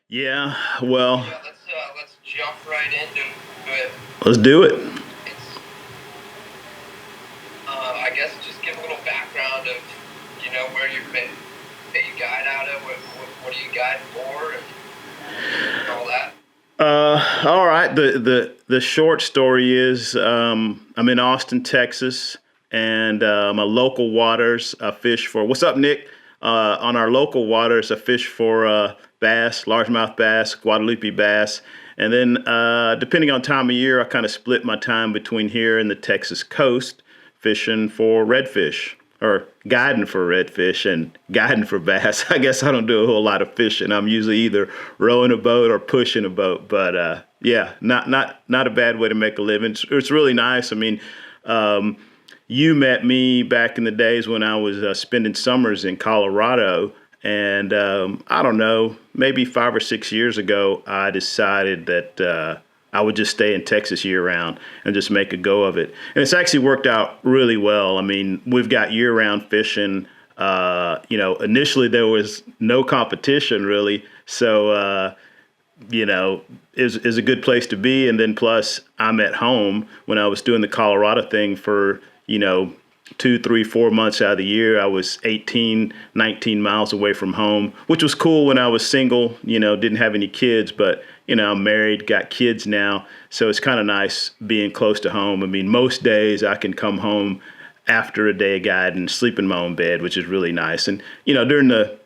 Yeah, well, Yeah, let's jump right into it. let's do it. It's I guess just give a little background of where you're that you guide out of, what do you guide for, and all that. All right. The short story is I'm in Austin, Texas, and my local waters I fish for. What's up, Nick? On our local waters, I fish for bass, largemouth bass, Guadalupe bass, and then depending on time of year, I kind of split my time between here and the Texas coast, fishing for redfish or guiding for redfish and guiding for bass. I guess I don't do a whole lot of fishing. I'm usually either rowing a boat or pushing a boat. But yeah, not a bad way to make a living. It's really nice. I mean, you met me back in the days when I was spending summers in Colorado. And I don't know, maybe 5 or 6 years ago, I decided that I would just stay in Texas year round and just make a go of it. And it's actually worked out really well. I mean, we've got year round fishing. Initially there was no competition really. So, is a good place to be. And then plus I'm at home when I was doing the Colorado thing for, 2, 3, 4 months out of the year. I was 18, 19 miles away from home, which was cool when I was single, didn't have any kids, but I'm married, got kids now. So it's kind of nice being close to home. I mean, most days I can come home after a day of guiding and sleep in my own bed, which is really nice. And, during the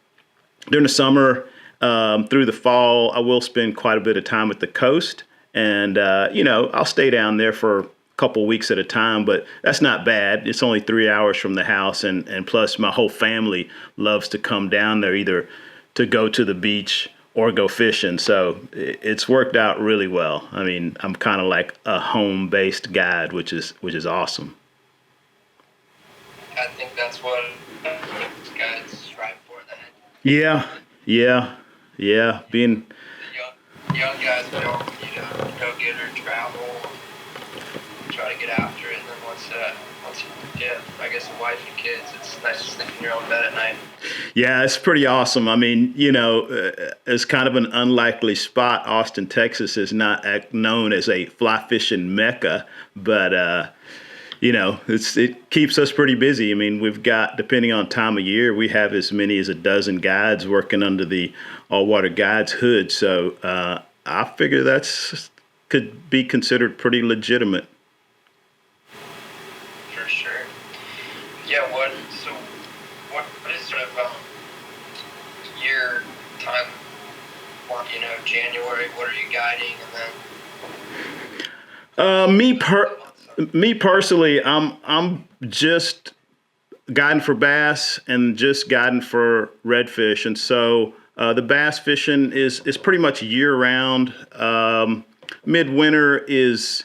summer, through the fall, I will spend quite a bit of time at the coast. And, I'll stay down there for a couple weeks at a time, but that's not bad. It's only 3 hours from the house. And plus, my whole family loves to come down there either to go to the beach or go fishing. So it's worked out really well. I mean, I'm kind of like a home-based guide, which is awesome. I think that's what guys strive for. Then Yeah, yeah, yeah. Being the young guys don't, go get or travel, try to get after it, and then once you get, I guess, a wife and kids, it's nice to sleep in your own bed at night. Yeah, it's pretty awesome. I mean, it's kind of an unlikely spot. Austin, Texas is not known as a fly fishing mecca, but it keeps us pretty busy. I mean, we've got, depending on time of year, we have as many as a dozen guides working under the all water guides hood. So I figure that's could be considered pretty legitimate. For sure. Yeah. What is sort of year time? January. What are you guiding, and Uh, me per then months? me personally, I'm just guiding for bass and just guiding for redfish, and so the bass fishing is pretty much year round. Midwinter is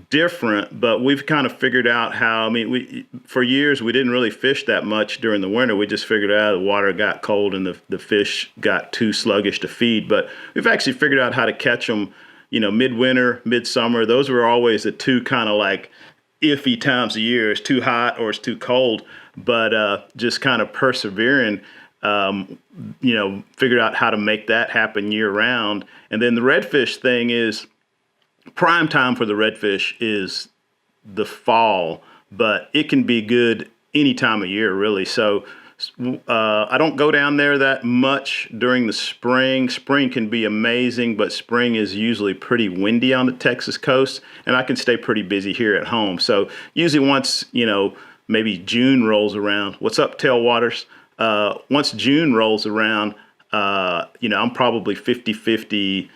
different, but we've kind of figured out how. I mean, we for years we didn't really fish that much during the winter. We just figured out the water got cold and the fish got too sluggish to feed. But we've actually figured out how to catch them. Midwinter, midsummer. Those were always the two kind of like iffy times of year. It's too hot or it's too cold. But just kind of persevering. Figured out how to make that happen year round. And then the redfish thing is prime time for the redfish is the fall, but it can be good any time of year, really. So I don't go down there that much during the spring. Spring can be amazing, but spring is usually pretty windy on the Texas coast, and I can stay pretty busy here at home. So usually once, maybe June rolls around. What's up, Tailwaters? Once June rolls around, I'm probably 50-50,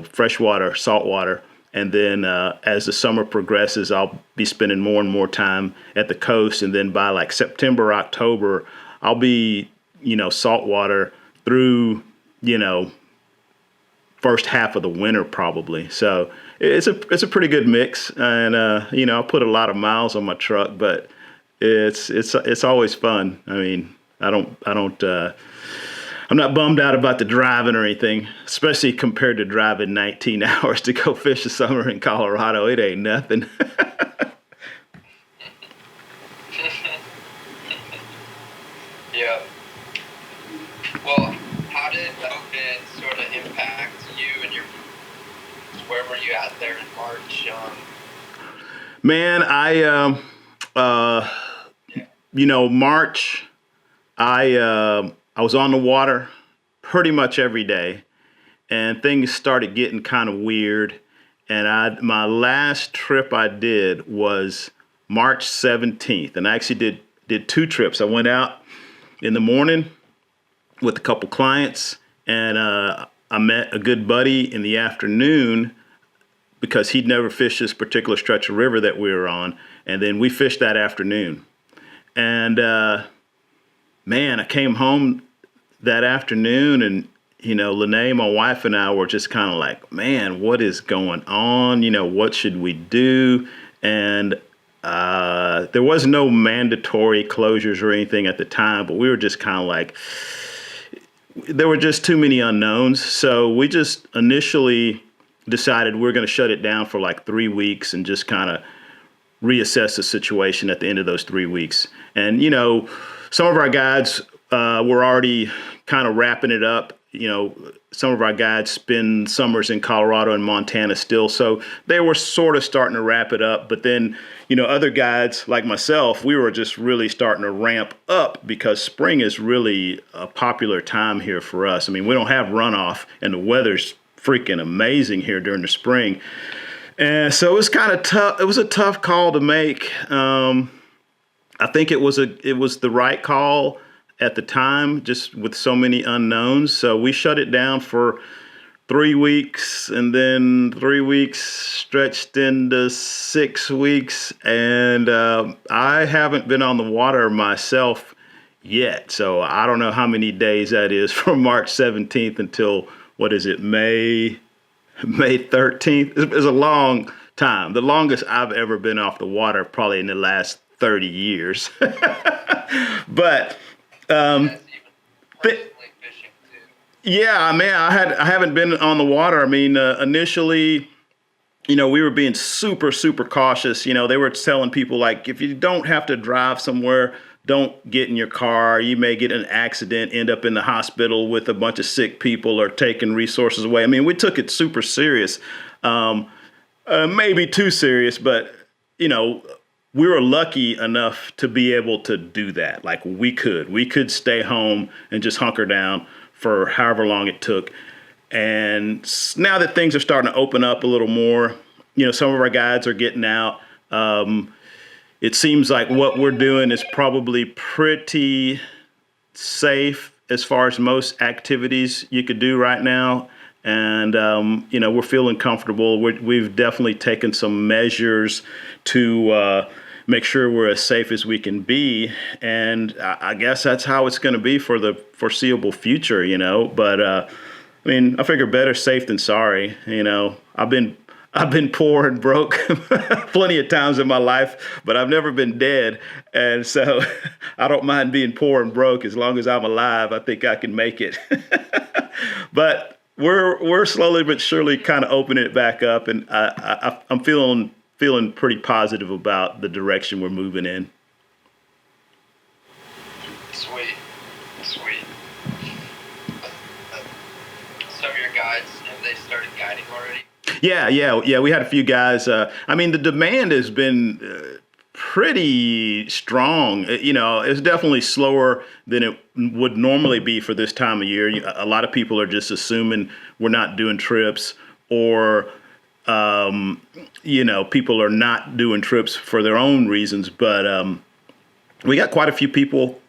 freshwater, saltwater. And then as the summer progresses, I'll be spending more and more time at the coast. And then by like September, October, I'll be, saltwater through, first half of the winter probably. So it's a pretty good mix. And, I'll put a lot of miles on my truck, but it's always fun. I mean, I'm not bummed out about the driving or anything, especially compared to driving 19 hours to go fish the summer in Colorado. It ain't nothing. Yeah. Well, how did COVID sort of where were you at there in March? Man, March, I was on the water pretty much every day, and things started getting kind of weird. And my last trip I did was March 17th, and I actually did 2 trips. I went out in the morning with a couple clients, and I met a good buddy in the afternoon because he'd never fished this particular stretch of river that we were on, and then we fished that afternoon. And man, I came home that afternoon, and Lene, my wife, and I were just kind of like, man, what is going on? What should we do? And there was no mandatory closures or anything at the time, but we were just kind of like, there were just too many unknowns. So we just initially decided we're going to shut it down for like 3 weeks and just kind of reassess the situation at the end of those 3 weeks. And, some of our guides were already kind of wrapping it up. Some of our guides spend summers in Colorado and Montana still, so they were sort of starting to wrap it up. But then, other guides like myself, we were just really starting to ramp up because spring is really a popular time here for us. I mean, we don't have runoff, and the weather's freaking amazing here during the spring. And so it was kind of tough. It was a tough call to make. I think it was the right call at the time, just with so many unknowns. So we shut it down for 3 weeks, and then 3 weeks stretched into 6 weeks. And I haven't been on the water myself yet. So I don't know how many days that is from March 17th until, May 13th. It's a long time. The longest I've ever been off the water, probably in the last 30 years. But yeah, man, I haven't been on the water. I mean, initially, we were being super, super cautious. They were telling people, like, if you don't have to drive somewhere, don't get in your car. You may get an accident, end up in the hospital with a bunch of sick people or taking resources away. I mean, we took it super serious, maybe too serious, but, we were lucky enough to be able to do that. Like, we could stay home and just hunker down for however long it took. And now that things are starting to open up a little more, some of our guides are getting out. It seems like what we're doing is probably pretty safe as far as most activities you could do right now. And, we're feeling comfortable. We've definitely taken some measures to make sure we're as safe as we can be. And I guess that's how it's going to be for the foreseeable future, But, I figure better safe than sorry. I've been poor and broke plenty of times in my life, but I've never been dead. And so I don't mind being poor and broke as long as I'm alive. I think I can make it. But we're slowly but surely kind of opening it back up, and I'm feeling pretty positive about the direction we're moving in. Sweet. Some of your guides, have they started guiding already? Yeah. We had a few guys. The demand has been pretty strong. It's definitely slower than it would normally be for this time of year. A lot of people are just assuming we're not doing trips, or people are not doing trips for their own reasons. But we got quite a few people,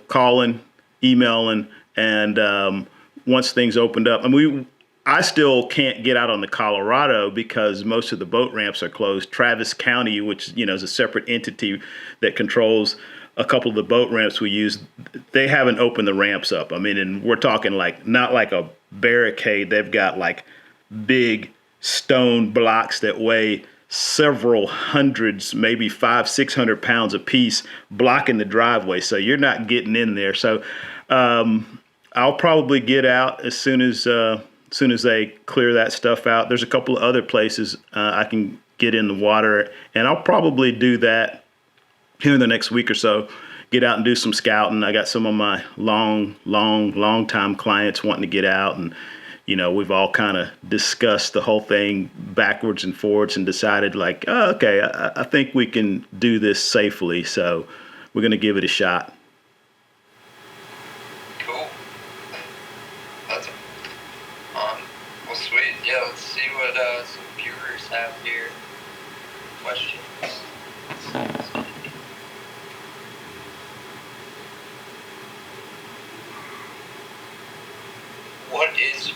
calling, emailing, and once things opened up, I still can't get out on the Colorado because most of the boat ramps are closed. Travis County, which, is a separate entity that controls a couple of the boat ramps we use, they haven't opened the ramps up. and we're talking like, not like a barricade. They've got like big stone blocks that weigh several hundreds, maybe 500-600 pounds a piece, blocking the driveway. So you're not getting in there. So I'll probably get out as soon as they clear that stuff out. There's a couple of other places I can get in the water, and I'll probably do that here in the next week or so. Get out and do some scouting. I got some of my long time clients wanting to get out and we've all kind of discussed the whole thing backwards and forwards and decided like, oh, okay, I think we can do this safely. So we're going to give it a shot. Cool. That's well, sweet. Yeah, let's see what some viewers have here. Questions. What is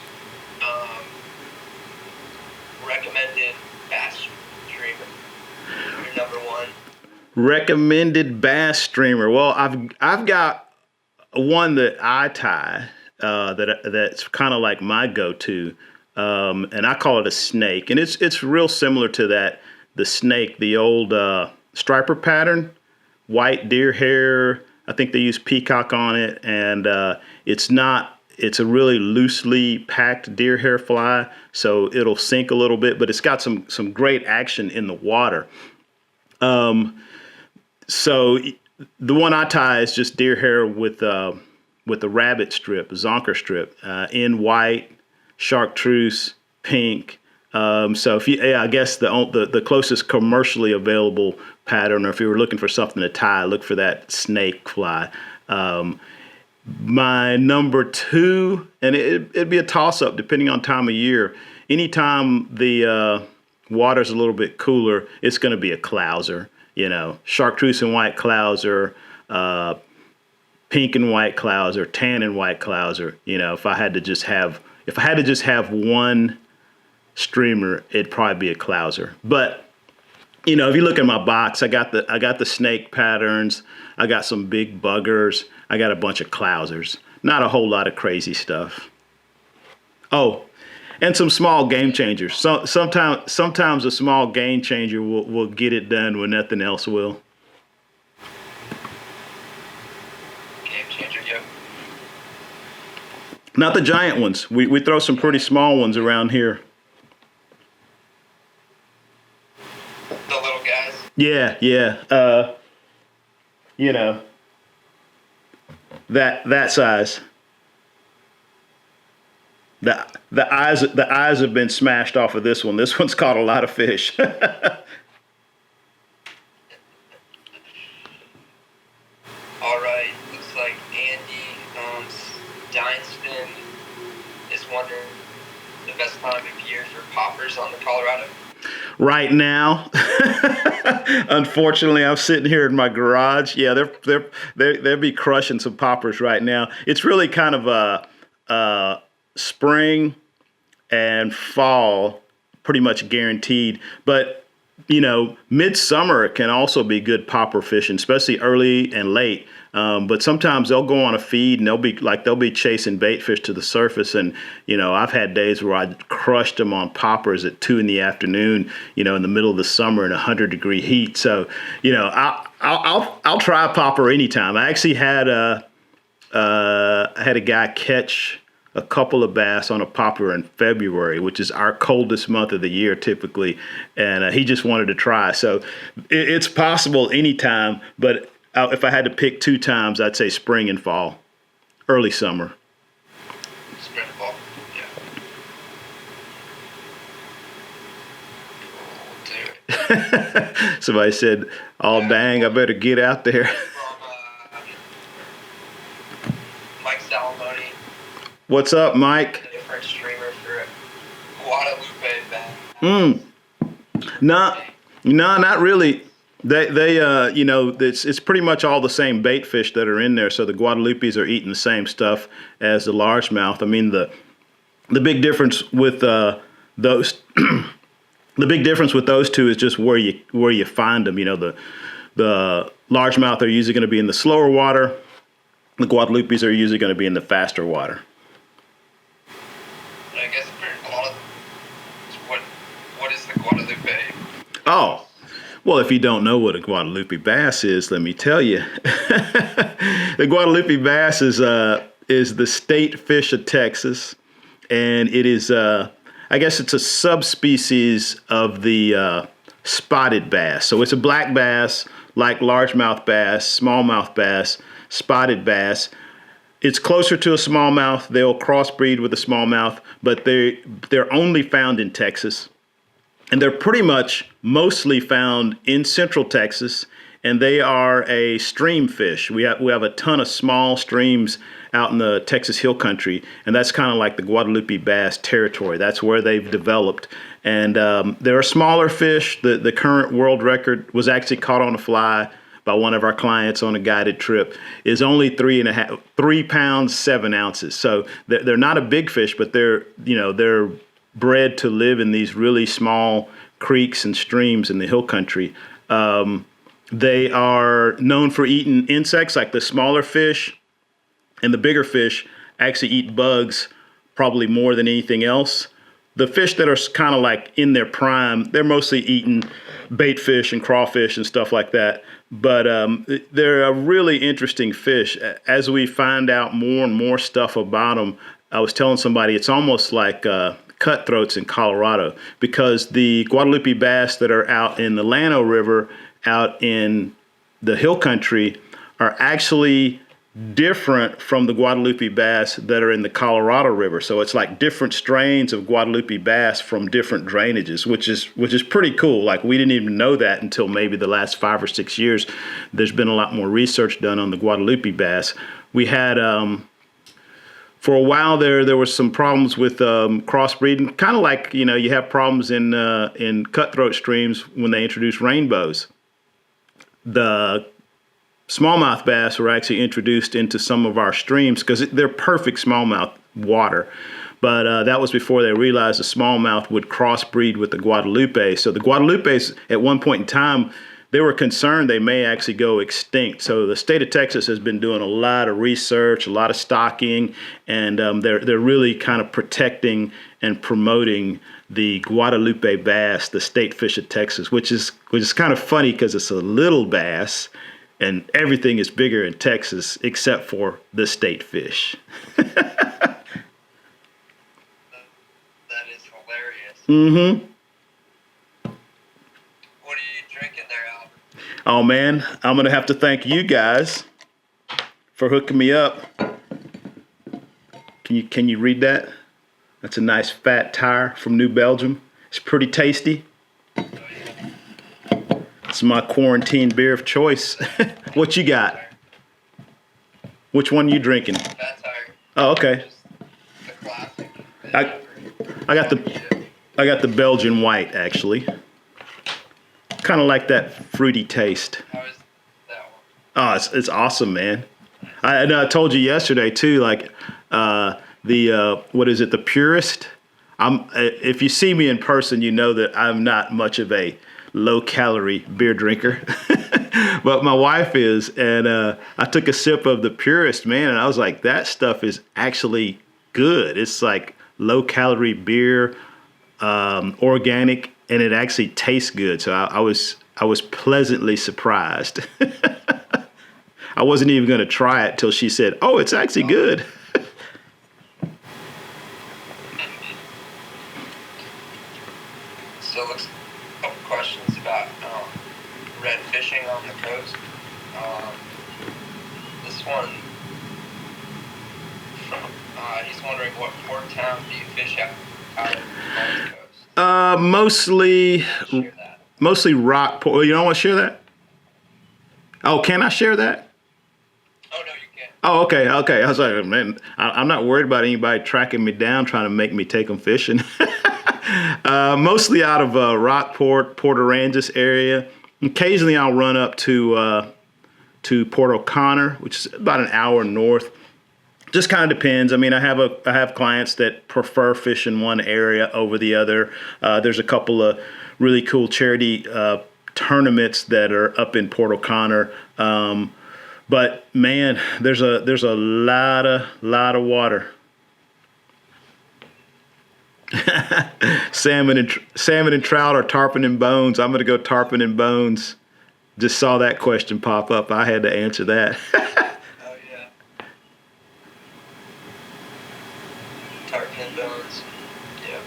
recommended bass streamer? Your number one. Recommended bass streamer. Well, I've got one that I tie that's kind of like my go-to, and I call it a snake, and it's real similar to that. The snake, the old striper pattern, white deer hair. I think they use peacock on it, and it's a really loosely packed deer hair fly, so it'll sink a little bit, but it's got some great action in the water. So the one I tie is just deer hair with a rabbit strip, a zonker strip, in white, chartreuse, pink. So I guess the closest commercially available pattern, or if you were looking for something to tie, look for that snake fly. My number two, and it'd be a toss-up depending on time of year. Anytime the water's a little bit cooler, it's going to be a clouser. Chartreuse and white clouser, pink and white clouser, tan and white clouser. If I had to just have one streamer, it'd probably be a clouser. But if you look at my box, I got the snake patterns. I got some big buggers. I got a bunch of clousers. Not a whole lot of crazy stuff. Oh, and some small game changers. Sometimes a small game changer will get it done when nothing else will. Game changer, yeah. Not the giant ones. We throw some pretty small ones around here. The little guys. Yeah. That size. The eyes have been smashed off of this one. This one's caught a lot of fish. All right. Looks like Andy Steinston is wondering the best time of year for poppers on the Colorado. Right now, unfortunately, I'm sitting here in my garage. Yeah, they'll be crushing some poppers right now. It's really kind of a spring and fall, pretty much guaranteed. But midsummer can also be good popper fishing, especially early and late. But sometimes they'll go on a feed and they'll be chasing bait fish to the surface. And, I've had days where I crushed them on poppers at 2 p.m, in the middle of the summer in 100-degree heat. So, I'll try a popper anytime. I actually had a guy catch a couple of bass on a popper in February, which is our coldest month of the year typically. And he just wanted to try. So it's possible anytime, but if I had to pick 2 times, I'd say spring and fall, early summer. Spring and fall, yeah. Somebody said, "Oh, dang, I better get out there." From Mike Salamone. What's up, Mike? A different streamer for Guadalupe bass. No, not really. It's pretty much all the same bait fish that are in there. So the Guadalupes are eating the same stuff as the largemouth. I mean, the big difference with those, the big difference with those two is just where you find them. The largemouth are usually going to be in the slower water. The Guadalupes are usually going to be in the faster water. I guess for a lot of what is the Guadalupe? Oh. Well, if you don't know what a Guadalupe bass is, let me tell you. The Guadalupe bass is the state fish of Texas, and it is, I guess it's a subspecies of the spotted bass. So it's a black bass, like largemouth bass, smallmouth bass, spotted bass. it's closer to a smallmouth. They'll crossbreed with a smallmouth, but they're only found in Texas. And they're pretty much mostly found in Central Texas, and they are a stream fish. We have a ton of small streams out in the Texas Hill Country, and that's kind of like the Guadalupe bass territory. That's where they've developed. And they're a smaller fish. The current world record was actually caught on a fly by one of our clients on a guided trip, is only 3 pounds 7 ounces. So they're not a big fish, but they're bred to live in these really small creeks and streams in the hill country. They are known for eating insects, like the smaller fish, and the bigger fish actually eat bugs probably more than anything else. The fish that are kind of like in their prime, they're mostly eating bait fish and crawfish and stuff like that. But they're a really interesting fish. As we find out more and more stuff about them, I was telling somebody it's almost like cutthroats in Colorado, because the Guadalupe bass that are out in the Llano River, out in the hill country, are actually different from the Guadalupe bass that are in the Colorado River. So it's like different strains of Guadalupe bass from different drainages, which is pretty cool. Like, we didn't even know that until maybe the last 5 or 6 years. There's been a lot more research done on the Guadalupe bass. We had for a while there was some problems with crossbreeding, kind of like you have problems in cutthroat streams when they introduce rainbows. The smallmouth bass were actually introduced into some of our streams because they're perfect smallmouth water. But that was before they realized the smallmouth would crossbreed with the Guadalupe. So the Guadalupes, at one point in time, they were concerned they may actually go extinct. So the state of Texas has been doing a lot of research, a lot of stocking, and they're really kind of protecting and promoting the Guadalupe bass, the state fish of Texas, which is kind of funny because it's a little bass, and everything is bigger in Texas except for the state fish. That is hilarious. Mm-hmm. What are you drinking there, Alvin? Oh man, I'm gonna have to thank you guys for hooking me up. Can you read that? That's a nice fat tire from New Belgium. It's pretty tasty. Oh, yeah. It's my quarantine beer of choice. What you got? Which one you drinking? Fat tire. Oh, okay. Just the classic. I got the Belgian white, actually. Kind of like that fruity taste. How is that one? Oh, it's awesome, man. I told you yesterday too. Like what is it? The Purist. If you see me in person, you know that I'm not much of a low-calorie beer drinker, but my wife is, and I took a sip of the Purist, man, and I was like, that stuff is actually good. It's like low-calorie beer, organic, and it actually tastes good. So I was pleasantly surprised. I wasn't even going to try it till she said, "Oh, it's actually good." So it looks a couple questions about red fishing on the coast. This one, he's wondering what port town do you fish out of on the coast? Mostly Rockport. Well, you don't want to share that? Oh, can I share that? Oh, no, you can't. Oh, okay. I was like, man, I'm not worried about anybody tracking me down, trying to make me take them fishing. Mostly out of Rockport, Port Aransas area. Occasionally, I'll run up to Port O'Connor, which is about an hour north. Just kind of depends. I mean, I have clients that prefer fishing one area over the other. There's a couple of really cool charity tournaments that are up in Port O'Connor. But man, there's a lot of water. Salmon and trout are tarpon and bones. I'm gonna go tarpon and bones. Just saw that question pop up. I had to answer that. Oh, yeah. Tarpon and bones. Yeah.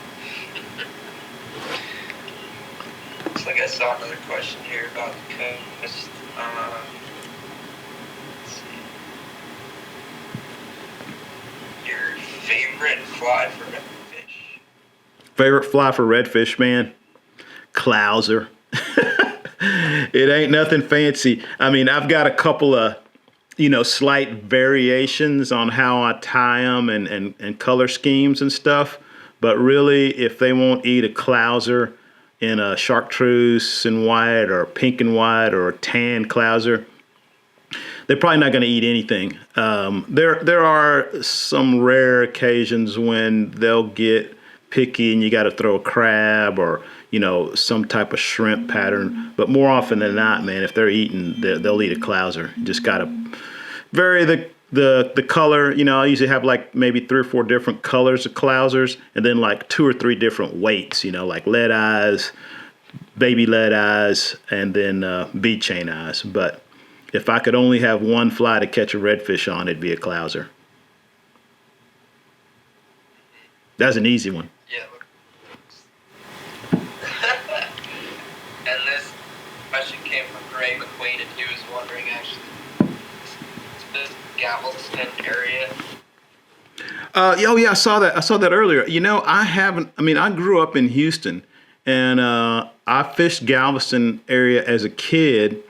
Looks like I saw another question here about the coast. Let's see. favorite fly for redfish? Favorite fly for redfish, man? Clouser. It ain't nothing fancy. I mean, I've got a couple of, slight variations on how I tie them and color schemes and stuff. But really, if they won't eat a clouser in a chartreuse and white or pink and white or a tan clouser, they're probably not going to eat anything. There are some rare occasions when they'll get picky and you got to throw a crab or some type of shrimp pattern. But more often than not, man, if they're eating, they'll eat a clouser. You just got to vary the color. I usually have like maybe 3 or 4 different colors of clousers, and then like 2 or 3 different weights. Like lead eyes, baby lead eyes, and then bead chain eyes. But if I could only have one fly to catch a redfish on, it'd be a clouser. That's an easy one. Yeah. And this question came from Gray McQueen, and he was wondering actually, this Galveston area. Oh yeah, I saw that earlier. I grew up in Houston, and I fished Galveston area as a kid,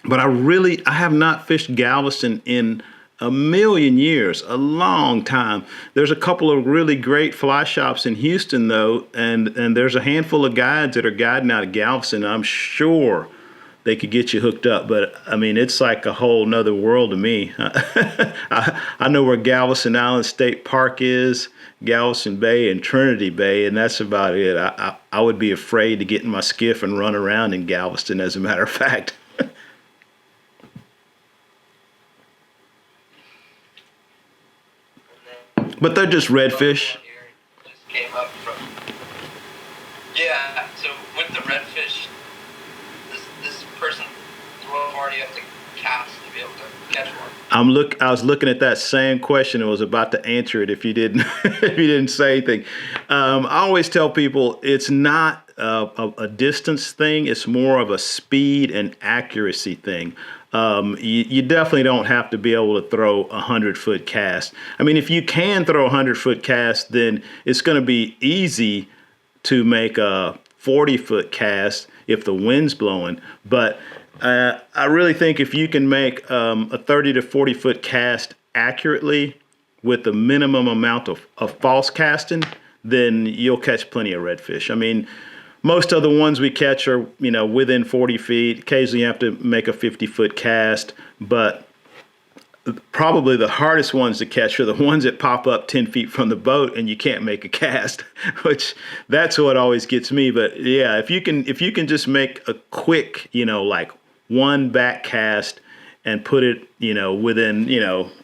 but I have not fished Galveston in a million years, a long time. There's a couple of really great fly shops in Houston though, and there's a handful of guides that are guiding out of Galveston. I'm sure they could get you hooked up, but I mean, it's like a whole nother world to me. I know where Galveston Island State Park is, Galveston Bay and Trinity Bay, and that's about it. I would be afraid to get in my skiff and run around in Galveston, as a matter of fact. But they're just redfish. Just came up from. Yeah, so with the redfish, this person, what far do you have to cast to be able to catch one? I was looking at that same question and was about to answer it if you didn't if you didn't say anything. I always tell people it's not a distance thing. It's more of a speed and accuracy thing. You definitely don't have to be able to throw a 100-foot cast. I mean, if you can throw a 100-foot cast, then it's going to be easy to make a 40-foot cast if the wind's blowing. But I really think if you can make a 30 to 40-foot cast accurately with the minimum amount of false casting, then you'll catch plenty of redfish. I mean, most of the ones we catch are, within 40 feet. Occasionally you have to make a 50-foot cast, but probably the hardest ones to catch are the ones that pop up 10 feet from the boat and you can't make a cast, which that's what always gets me. But yeah, if you can just make a quick, like one back cast and put it, within,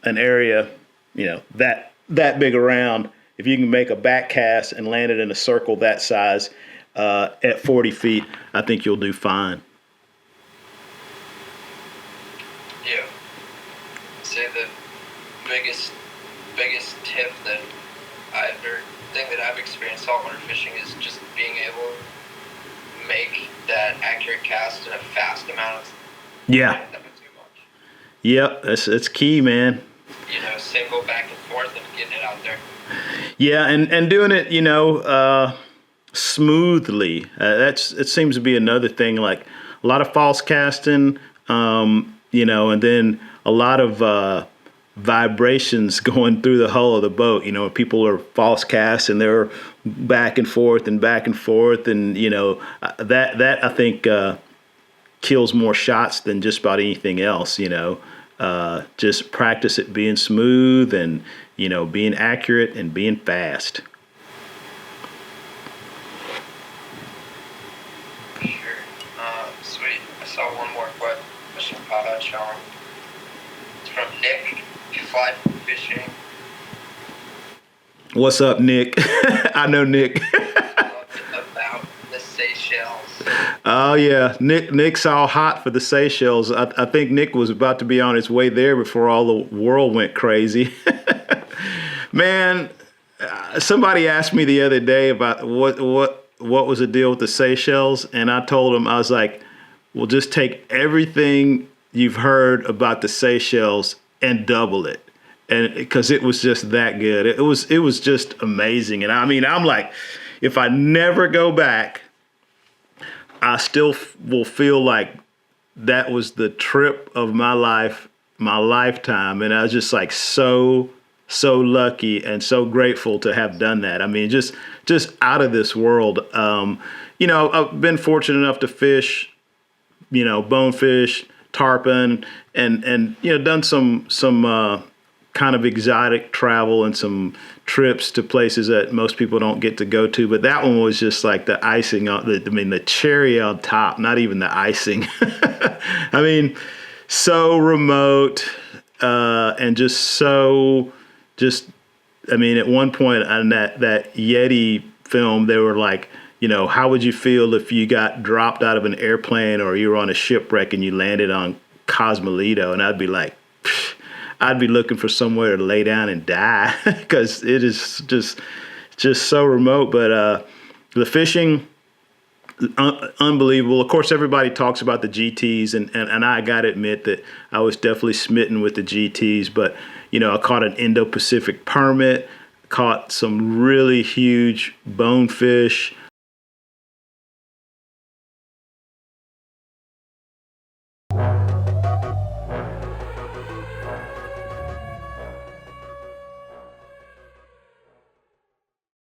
an area, that big around, if you can make a back cast and land it in a circle that size, at 40 feet, I think you'll do fine. Yeah. Say the biggest tip that thing that I've experienced saltwater fishing is just being able to make that accurate cast in a fast amount of time. Yeah. Too much. Yep, it's key, man. Single back and forth and getting it out there. Yeah, and doing it, smoothly. It seems to be another thing. Like a lot of false casting, and then a lot of vibrations going through the hull of the boat. People are false cast and they're back and forth, and that I think kills more shots than just about anything else. Just practice it being smooth and being accurate and being fast. Sweet. I saw one more question pop out, Sean. It's from Nick, Fly Fishing. What's up, Nick? I know Nick. About the Seychelles. Oh yeah, Nick's all hot for the Seychelles. I think Nick was about to be on his way there before all the world went crazy. Man, somebody asked me the other day about what was the deal with the Seychelles, and I told him, I was like, well, just take everything you've heard about the Seychelles and double it. and because it was just that good. It was just amazing. And I mean, I'm like, if I never go back, I still will feel like that was the trip of my life, my lifetime. And I was just like so lucky and so grateful to have done that. I mean, just out of this world. I've been fortunate enough to fish, bonefish, tarpon, and done some kind of exotic travel and some trips to places that most people don't get to go to. But that one was just like the icing on the cherry on top, not even the icing. I mean, so remote, and at one point on that Yeti film, they were like, how would you feel if you got dropped out of an airplane or you were on a shipwreck and you landed on Cosmolito? And I'd be like, I'd be looking for somewhere to lay down and die because it is just so remote. But the fishing, unbelievable. Of course, everybody talks about the GTs, and I got to admit that I was definitely smitten with the GTs. But, I caught an Indo-Pacific permit, caught some really huge bonefish,